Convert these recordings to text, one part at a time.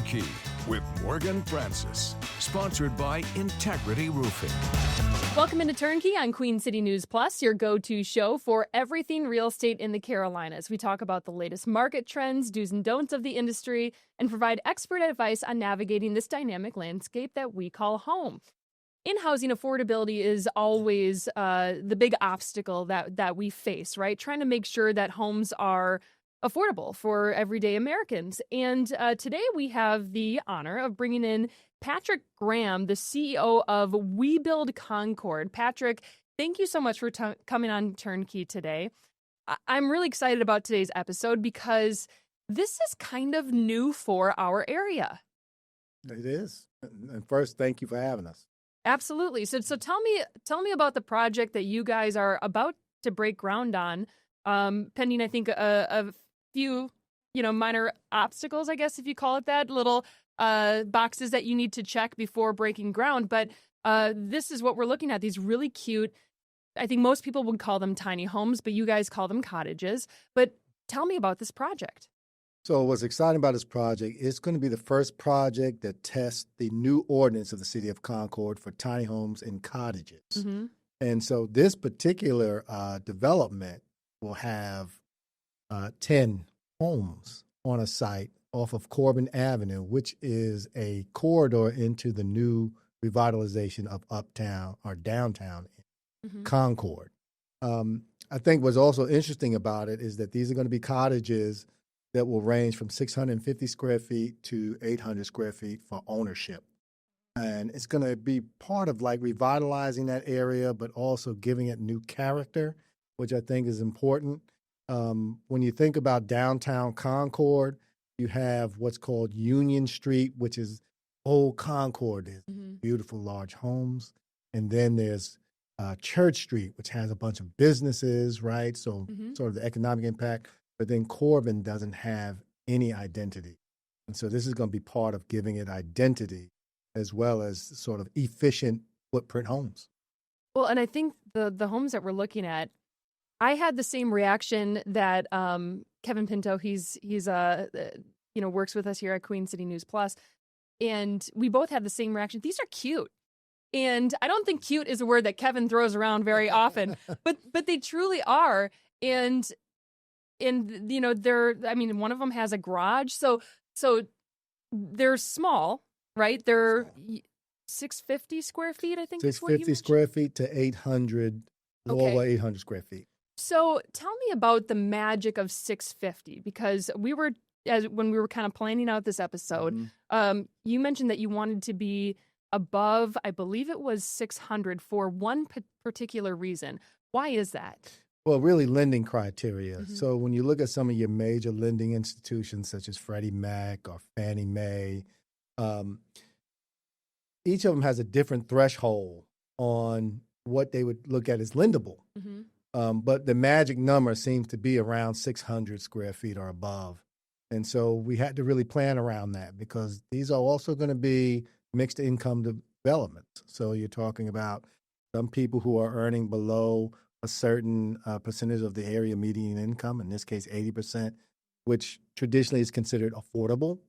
Turnkey with Morgan Francis, sponsored by Integrity Roofing. Welcome into Turnkey on Queen City News Plus, your go-to show for everything real estate in the Carolinas. We talk about the latest market trends, do's and don'ts of the industry, and provide expert advice on navigating this dynamic landscape that we call home. In housing, affordability is always the big obstacle that we face, right? Trying to make sure that homes are affordable for everyday Americans. And today we have the honor of bringing in Patrick Graham, the CEO of We Build Concord. Patrick, thank you so much for coming on Turnkey today. I'm really excited about today's episode because this is kind of new for our area. It is. And first, thank you for having us. Absolutely. So tell me about the project that you guys are about to break ground on, pending, I think, a few, minor obstacles, I guess, if you call it that, little boxes that you need to check before breaking ground. But this is what we're looking at, these really cute, I think most people would call them tiny homes, but you guys call them cottages. But tell me about this project. So what's exciting about this project, it's going to be the first project that tests the new ordinance of the city of Concord for tiny homes and cottages. Mm-hmm. And so this particular development will have 10 homes on a site off of Corbin Avenue, which is a corridor into the new revitalization of uptown or downtown Concord. I think what's also interesting about it is that these are going to be cottages that will range from 650 square feet to 800 square feet for ownership. And it's going to be part of like revitalizing that area, but also giving it new character, which I think is important. When you think about downtown Concord, you have what's called Union Street, which is old Concord. There's beautiful large homes. And then there's Church Street, which has a bunch of businesses, right? So sort of the economic impact. But then Corbin doesn't have any identity. And so this is going to be part of giving it identity as well as sort of efficient footprint homes. Well, and I think the homes that we're looking at, I had the same reaction that Kevin Pinto, he's works with us here at Queen City News Plus, and we both had the same reaction. These are cute. And I don't think cute is a word that Kevin throws around very often, but they truly are. And one of them has a garage. So they're small, right? They're 650 square feet, I think. 650 square feet to 800, over 800 square feet. So tell me about the magic of 650, because when we were kind of planning out this episode, you mentioned that you wanted to be above, I believe it was 600 for one particular reason. Why is that? Well, really lending criteria. So when you look at some of your major lending institutions such as Freddie Mac or Fannie Mae, each of them has a different threshold on what they would look at as lendable. But the magic number seems to be around 600 square feet or above. And so we had to really plan around that because these are also going to be mixed income developments. So you're talking about some people who are earning below a certain percentage of the area median income, in this case 80%, which traditionally is considered affordable.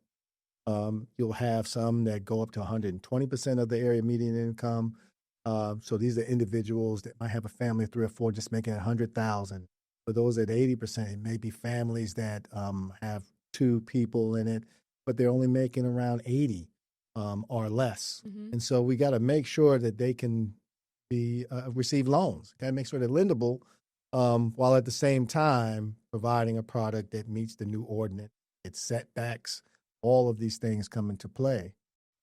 You'll have some that go up to 120% of the area median income. So these are individuals that might have a family of 3 or 4 just making $100,000. For those at 80%, it may be families that have 2 people in it, but they're only making around 80 or less. And so we got to make sure that they can receive loans. Got to make sure they're lendable, while at the same time providing a product that meets the new ordinance, its setbacks. All of these things come into play.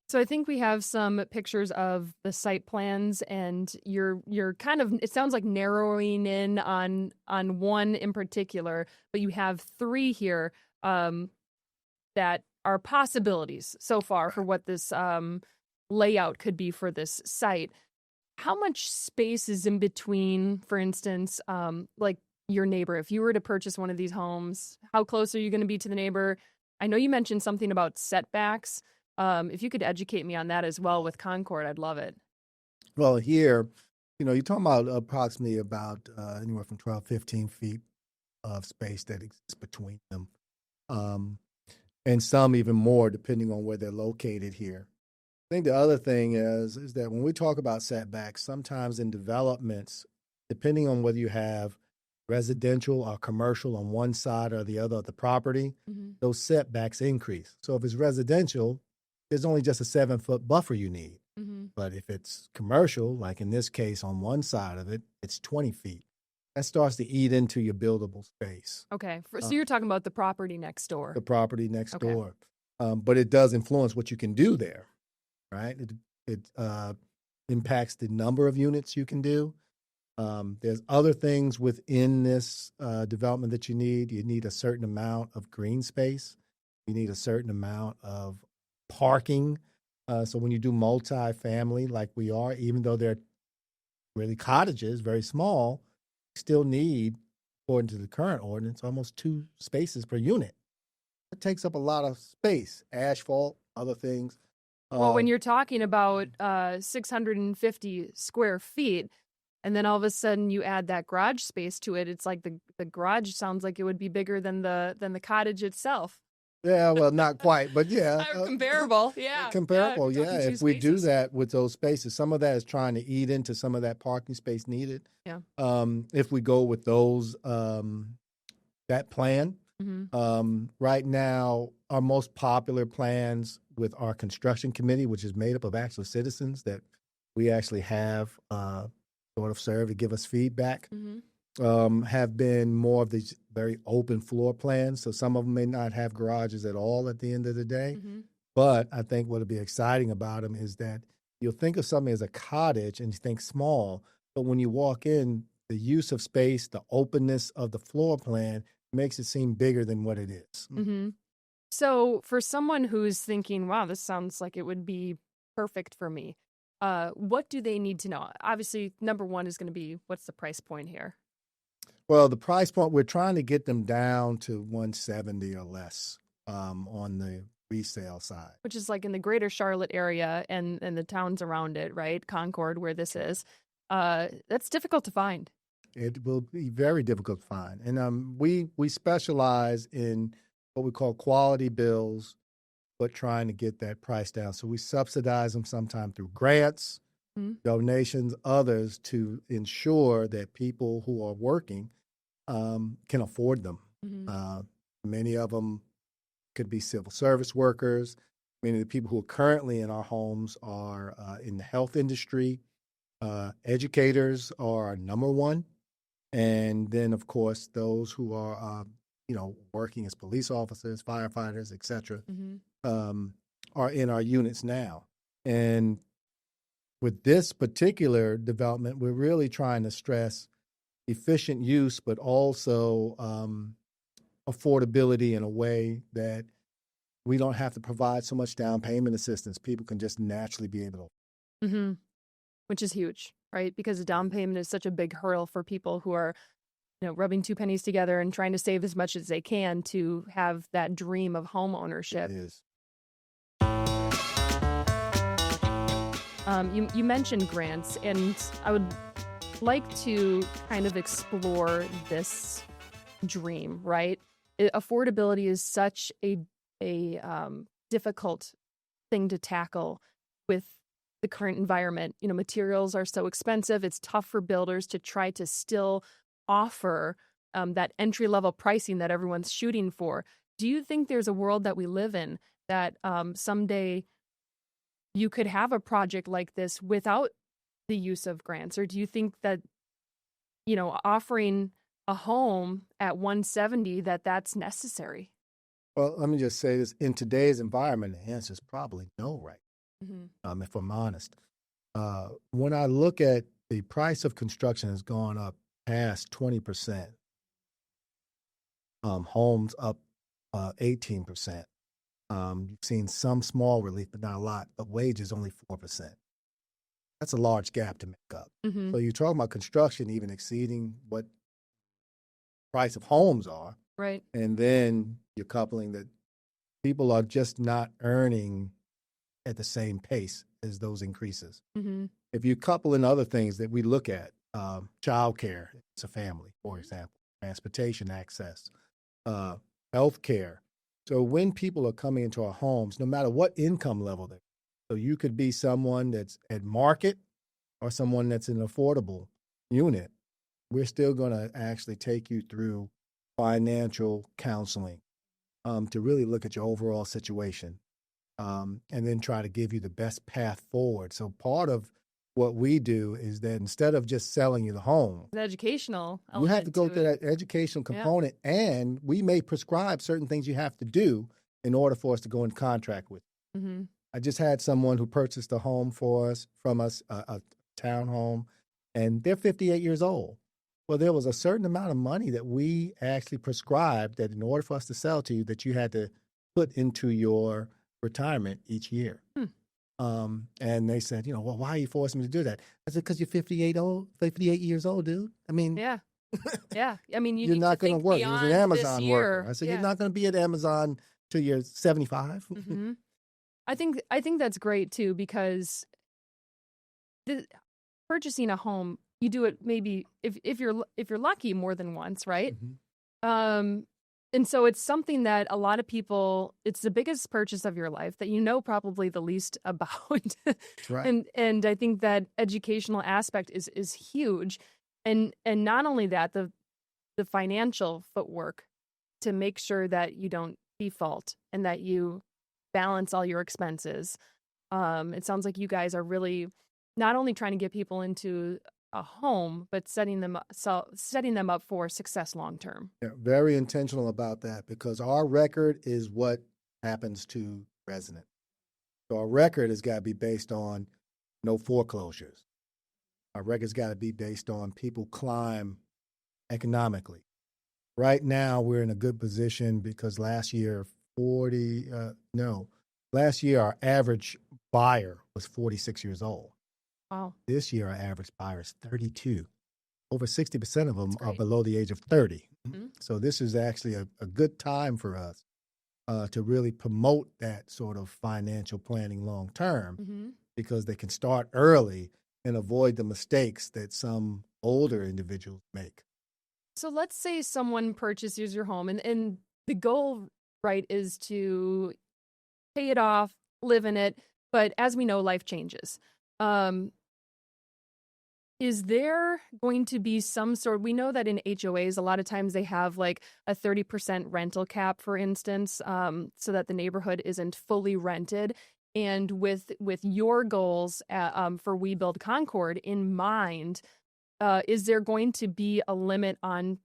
So I think we have some pictures of the site plans, and you're kind of, it sounds like narrowing in on one in particular, but you have 3 here that are possibilities so far for what this layout could be for this site. How much space is in between, for instance, like your neighbor? If you were to purchase one of these homes, how close are you going to be to the neighbor? I know you mentioned something about setbacks. If you could educate me on that as well with Concord, I'd love it. Well, here, you're talking about approximately about anywhere from 12, 15 feet of space that exists between them. and some even more depending on where they're located here. I think the other thing is that when we talk about setbacks, sometimes in developments, depending on whether you have residential or commercial on one side or the other of the property, those setbacks increase. So if it's residential, there's only just a 7-foot buffer you need. But if it's commercial, like in this case on one side of it, it's 20 feet. That starts to eat into your buildable space. Okay. So you're talking about the property next door. The property next door. But it does influence what you can do there, right? It impacts the number of units you can do. There's other things within this development that you need. You need a certain amount of green space. You need a certain amount of parking. So when you do multi-family like we are, even though they're really cottages, very small, you still need, according to the current ordinance, almost 2 spaces per unit. It takes up a lot of space, asphalt, other things. Well, when you're talking about 650 square feet, and then all of a sudden you add that garage space to it, it's like the garage sounds like it would be bigger than the cottage itself. Yeah, well, not quite, but yeah. Comparable, yeah. Comparable, yeah. If we do spaces. that with those spaces, some of that is trying to eat into some of that parking space needed. Yeah. If we go with those, that plan, right now, our most popular plans with our construction committee, which is made up of actual citizens that we actually have sort of serve to give us feedback, have been more of these very open floor plans. So some of them may not have garages at all at the end of the day. But I think what'll be exciting about them is that you'll think of something as a cottage and you think small, but when you walk in, the use of space, the openness of the floor plan makes it seem bigger than what it is. So for someone who's thinking, wow, this sounds like it would be perfect for me, what do they need to know? Obviously, number one is going to be, what's the price point here? Well, the price point, we're trying to get them down to 170 or less on the resale side. Which is like in the greater Charlotte area and the towns around it, right? Concord, where this is. That's difficult to find. It will be very difficult to find. And we specialize in what we call quality bills, but trying to get that price down. So we subsidize them sometimes through grants, donations, others, to ensure that people who are working can afford them. Many of them could be civil service workers. Many of the people who are currently in our homes are in the health industry. Educators are our number one. And then, of course, those who are, working as police officers, firefighters, et cetera, are in our units now. And with this particular development, we're really trying to stress efficient use, but also affordability in a way that we don't have to provide so much down payment assistance. People can just naturally be able to. Which is huge, right? Because the down payment is such a big hurdle for people who are, rubbing 2 pennies together and trying to save as much as they can to have that dream of home ownership. It is. You mentioned grants, and I would like to kind of explore this dream, right? Affordability is such a difficult thing to tackle with the current environment. Materials are so expensive. It's tough for builders to try to still offer that entry-level pricing that everyone's shooting for. Do you think there's a world that we live in that someday you could have a project like this without the use of grants? Or do you think that, offering a home at 170, that's necessary? Well, let me just say this. In today's environment, the answer is probably no, right? If I'm honest. When I look at the price of construction has gone up past 20%, homes up 18%. You've seen some small relief, but not a lot, but wages only 4%. That's a large gap to make up. So you're talking about construction even exceeding what price of homes are. Right. And then you're coupling that people are just not earning at the same pace as those increases. If you couple in other things that we look at, childcare, it's a family, for example, transportation access, health care, So when people are coming into our homes, no matter what income level they're, so you could be someone that's at market or someone that's in an affordable unit, we're still going to actually take you through financial counseling to really look at your overall situation and then try to give you the best path forward. So part of what we do is that instead of just selling you the home, The educational you element have to go to through it. that educational component, and we may prescribe certain things you have to do in order for us to go in contract with. Mm-hmm. I just had someone who purchased a home from us, a townhome, and they're 58 years old. Well, there was a certain amount of money that we actually prescribed that in order for us to sell to you, that you had to put into your retirement each year. And they said, well, why are you forcing me to do that? I said, because you're 58 years old, dude. I mean, Yeah. Yeah. I mean, you you're need not to going to think work. He was an beyond this Amazon year. worker. I said, Yeah. you're not going to be at Amazon till you're 75. Mm-hmm. I think that's great too, because purchasing a home, you do it maybe if you're lucky more than once, right? Mm-hmm. And so it's something that a lot of people, it's the biggest purchase of your life that you know probably the least about. That's right. And I think that educational aspect is huge. And not only that, the financial footwork to make sure that you don't default and that you balance all your expenses. It sounds like you guys are really not only trying to get people into a home, but setting them up for success long term. Yeah, very intentional about that, because our record is what happens to residents. So our record has got to be based on no foreclosures. Our record's got to be based on people climb economically. Right now, we're in a good position because last year our average buyer was 46 years old. Wow. This year, our average buyer is 32. Over 60% of them That's are great. below the age of 30. Mm-hmm. So this is actually a good time for us to really promote that sort of financial planning long term, Mm-hmm. because they can start early and avoid the mistakes that some older individuals make. So let's say someone purchases your home and the goal, right, is to pay it off, live in it. But as we know, life changes. Is there going to be some sort, we know that in HOAs, a lot of times they have like a 30% rental cap, for instance, so that the neighborhood isn't fully rented. And with your goals for We Build Concord in mind, is there going to be a limit on,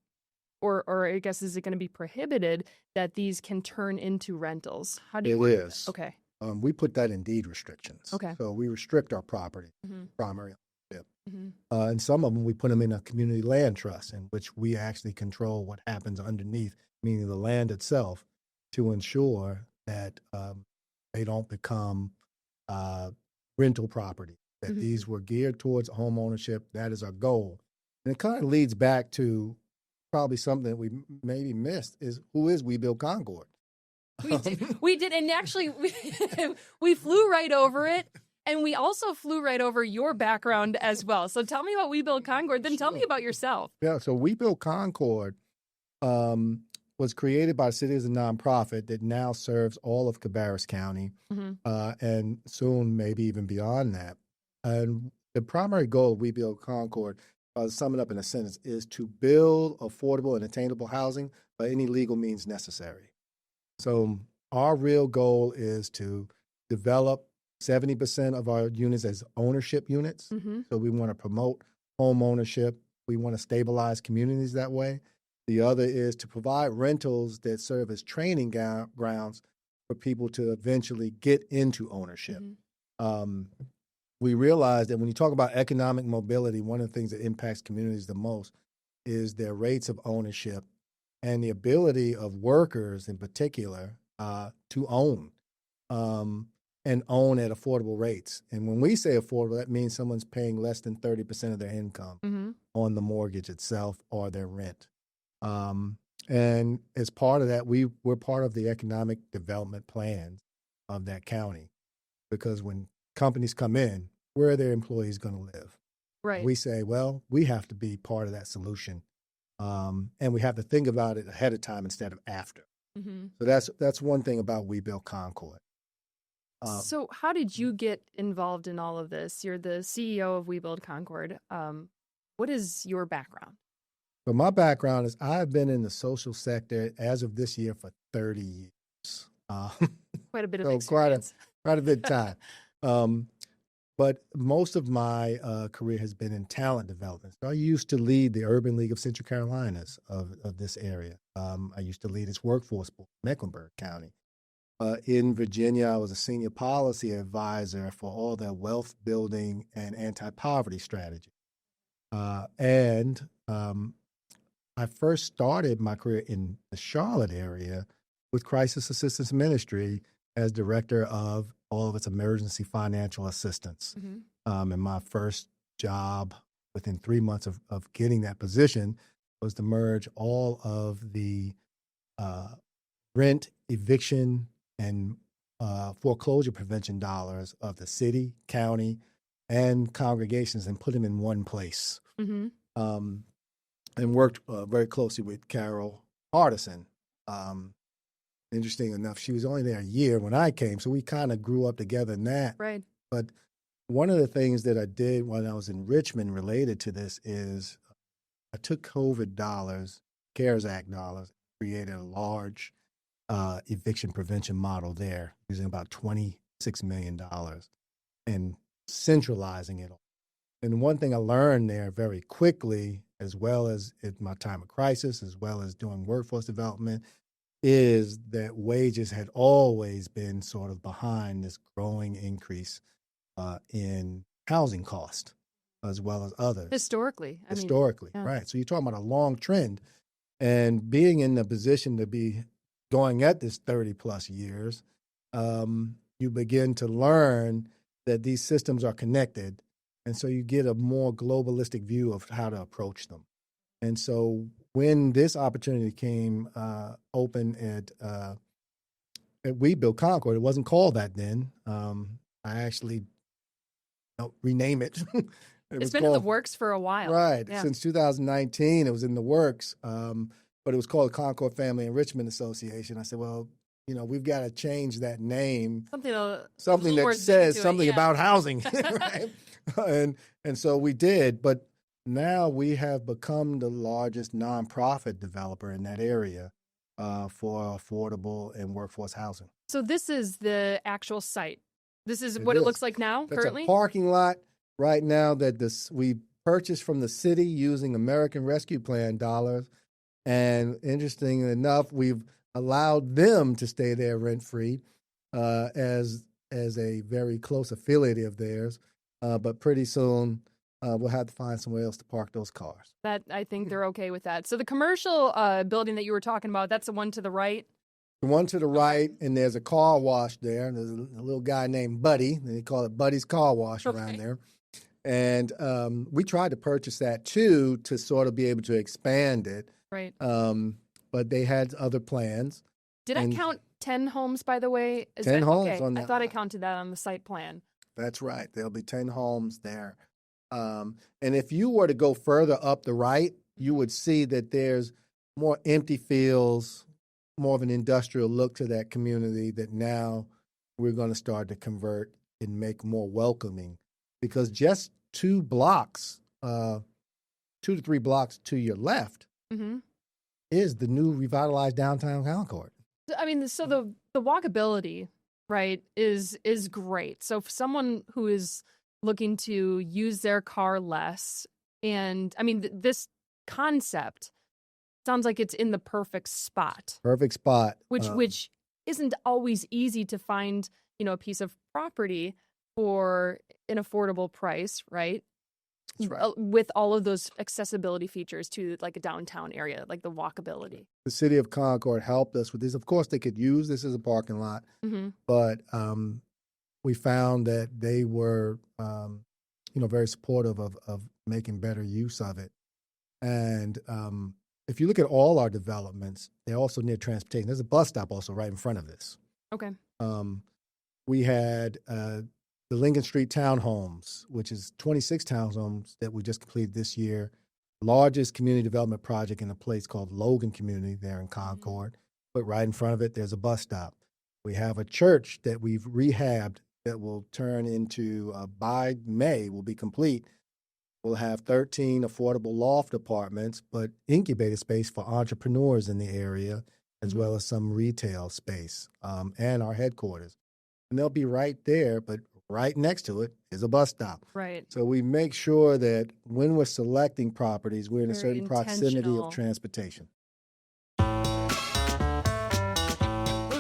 or I guess, is it going to be prohibited that these can turn into rentals? How do you It work is. that? Okay. We put that in deed restrictions. Okay. So we restrict our property, Mm-hmm. primary ownership. Mm-hmm. And some of them, we put them in a community land trust, in which we actually control what happens underneath, meaning the land itself, to ensure that they don't become rental property, that Mm-hmm. these were geared towards home ownership. That is our goal. And it kind of leads back to probably something that we maybe missed, is who is We Build Concord? We did, and actually, we flew right over it, and we also flew right over your background as well. So tell me about We Build Concord, then tell me about yourself. Yeah, so We Build Concord was created by the city as a nonprofit that now serves all of Cabarrus County, and soon maybe even beyond that. And the primary goal of We Build Concord, to sum it up in a sentence, is to build affordable and attainable housing by any legal means necessary. So our real goal is to develop 70% of our units as ownership units. Mm-hmm. So we want to promote home ownership. We want to stabilize communities that way. The other is to provide rentals that serve as training grounds for people to eventually get into ownership. Mm-hmm. We realize that when you talk about economic mobility, one of the things that impacts communities the most is their rates of ownership and the ability of workers in particular to own and own at affordable rates. And when we say affordable, that means someone's paying less than 30% of their income on the mortgage itself or their rent. And as part of that, we're part of the economic development plans of that county, because when companies come in, where are their employees going to live? Right. We say, well, we have to be part of that solution. And we have to think about it ahead of time instead of after. So that's one thing about We Build Concord. So how did you get involved in all of this? You're the CEO of We Build Concord. What is your background? But my background is I've been in the social sector as of this year for 30 years. Quite a bit of so experience. quite a bit of time. But most of my career has been in talent development. So I used to lead the Urban League of Central Carolinas of this area. I used to lead its workforce board, Mecklenburg County. In Virginia, I was a senior policy advisor for all their wealth building and anti-poverty strategy. And I first started my career in the Charlotte area with Crisis Assistance Ministry as director of all of its emergency financial assistance. And my first job within 3 months of getting that position was to merge all of the rent, eviction, and foreclosure prevention dollars of the city, county, and congregations and put them in one place. And worked very closely with Carol Hardison. Interesting enough, she was only there a year when I came, so we kind of grew up together in that. Right. But one of the things that I did when I was in Richmond related to this is I took COVID dollars, CARES Act dollars, created a large eviction prevention model there using about $26 million and centralizing it all. And one thing I learned there very quickly, as well as in my time of crisis, as well as doing workforce development, is that wages had always been sort of behind this growing increase in housing cost, as well as others. Historically, yeah. Right. So you're talking about a long trend. And being in the position to be going at this 30 plus years, you begin to learn that these systems are connected. And so you get a more globalistic view of how to approach them. And so when this opportunity came open at We Build Concord, it wasn't called that then. I actually rename it. It's been in the works for a while. Right. Yeah. Since 2019, it was in the works. But it was called Concord Family Enrichment Association. I said, well, we've got to change that name. Something that says something about housing, right? And so we did. But now we have become the largest nonprofit developer in that area for affordable and workforce housing. So this is the actual site. This is what it looks like now, currently? It's a parking lot right now that we purchased from the city using American Rescue Plan dollars. And interesting enough, we've allowed them to stay there rent-free as a very close affiliate of theirs. But pretty soon, we'll have to find somewhere else to park those cars. I think they're okay with that. So the commercial building that you were talking about, that's the one to the right? The one to the right, and there's a car wash there. And there's a little guy named Buddy. And they call it Buddy's Car Wash around there. And we tried to purchase that, too, to sort of be able to expand it. Right. But they had other plans. Did I count 10 homes, by the way? 10 homes on that. I thought I counted that on the site plan. That's right. There'll be 10 homes there. And if you were to go further up the right, you would see that there's more empty fields, more of an industrial look to that community that now we're going to start to convert and make more welcoming. Because just 2 to 3 blocks to your left is the new revitalized downtown Concord. I mean, so the walkability, right, is great. So for someone who is looking to use their car less, and I mean, this concept sounds like it's in the perfect spot. Perfect spot. Which isn't always easy to find, a piece of property for an affordable price, right? That's right. With all of those accessibility features to like a downtown area, like the walkability. The city of Concord helped us with this. Of course, they could use this as a parking lot, but we found that they were, very supportive of making better use of it. And if you look at all our developments, they're also near transportation. There's a bus stop also right in front of this. Okay. We had the Lincoln Street Townhomes, which is 26 townhomes that we just completed this year. Largest community development project in a place called Logan Community there in Concord. but right in front of it, there's a bus stop. We have a church that we've rehabbed that will turn into, by May, will be complete. We'll have 13 affordable loft apartments, but incubator space for entrepreneurs in the area, as well as some retail space, and our headquarters. And they'll be right there, but right next to it is a bus stop. Right. So we make sure that when we're selecting properties, we're in a certain proximity of transportation.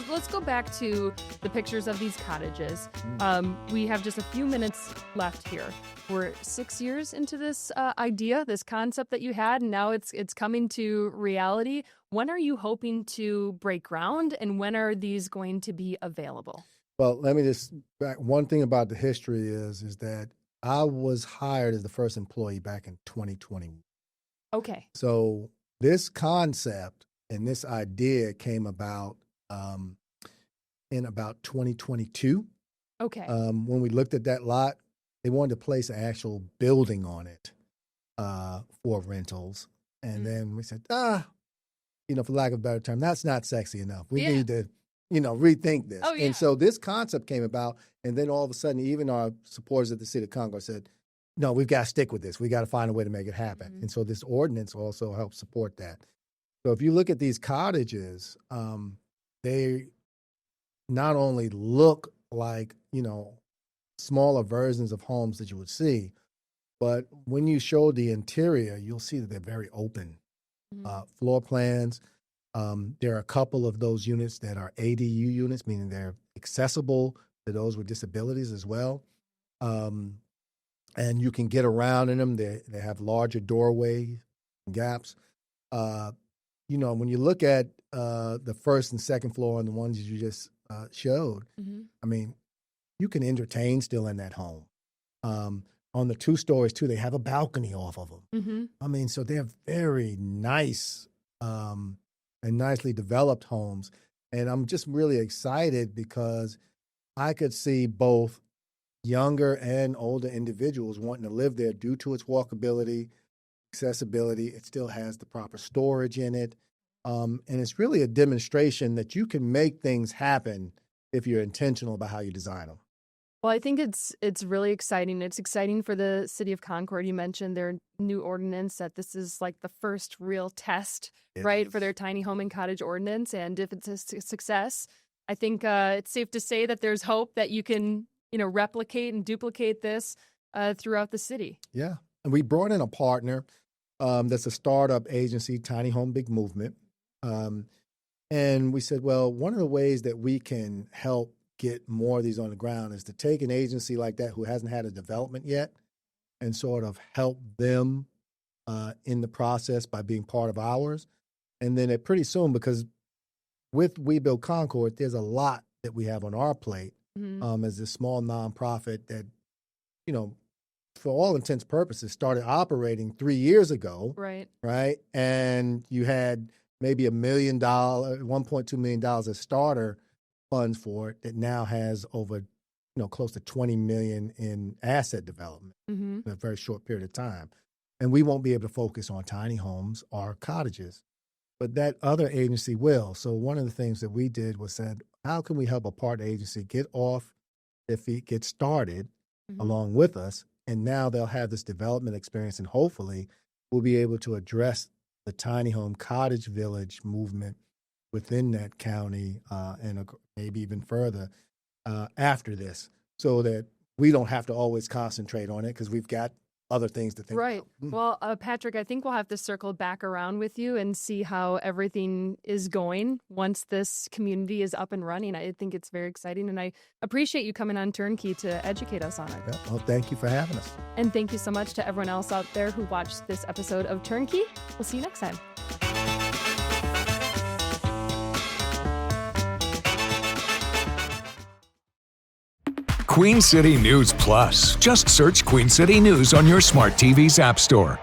Let's go back to the pictures of these cottages. We have just a few minutes left here. We're 6 years into this idea, this concept that you had, and now it's coming to reality. When are you hoping to break ground, and when are these going to be available? Well, let me just one thing about the history is that I was hired as the first employee back in 2020. Okay. So this concept and this idea came about in about 2022. Okay. When we looked at that lot, they wanted to place an actual building on it for rentals. And then we said, for lack of a better term, that's not sexy enough. We need to, rethink this. Oh, yeah. And so this concept came about, and then all of a sudden, even our supporters at the City of Concord said, no, we've got to stick with this. We got to find a way to make it happen. And so this ordinance also helps support that. So if you look at these cottages, they not only look like, smaller versions of homes that you would see, but when you show the interior, you'll see that they're very open. Floor plans. There are a couple of those units that are ADU units, meaning they're accessible to those with disabilities as well. And you can get around in them. They have larger doorway gaps. When you look at the first and second floor and the ones you just showed, I mean, you can entertain still in that home. On the 2 stories, too, they have a balcony off of them. I mean, so they're very nice and nicely developed homes. And I'm just really excited because I could see both younger and older individuals wanting to live there due to its walkability, accessibility. It still has the proper storage in it. And it's really a demonstration that you can make things happen if you're intentional about how you design them. Well, I think it's really exciting. It's exciting for the City of Concord. You mentioned their new ordinance, that this is like the first real test, right, for their tiny home and cottage ordinance. And if it's a success, I think it's safe to say that there's hope that you can, replicate and duplicate this throughout the city. Yeah. And we brought in a partner that's a startup agency, Tiny Home Big Movement. And we said, well, one of the ways that we can help get more of these on the ground is to take an agency like that who hasn't had a development yet and sort of help them in the process by being part of ours. And then pretty soon, because with We Build Concord, there's a lot that we have on our plate as a small nonprofit that, for all intents and purposes, started operating 3 years ago. Right. Right. And you had maybe $1.2 million as starter funds for it that now has over, close to 20 million in asset development in a very short period of time. And we won't be able to focus on tiny homes or cottages, but that other agency will. So one of the things that we did was said, how can we help a partner agency get off their feet, get started along with us? And now they'll have this development experience, and hopefully we'll be able to address the tiny home cottage village movement within that county and maybe even further after this, so that we don't have to always concentrate on it because we've got other things to think about. Well, Patrick, I think we'll have to circle back around with you and see how everything is going once this community is up and running. I think it's very exciting, and I appreciate you coming on Turnkey to educate us on it. Yeah, well, thank you for having us. And thank you so much to everyone else out there who watched this episode of Turnkey. We'll see you next time. Queen City News Plus. Just search Queen City News on your smart TV's app store.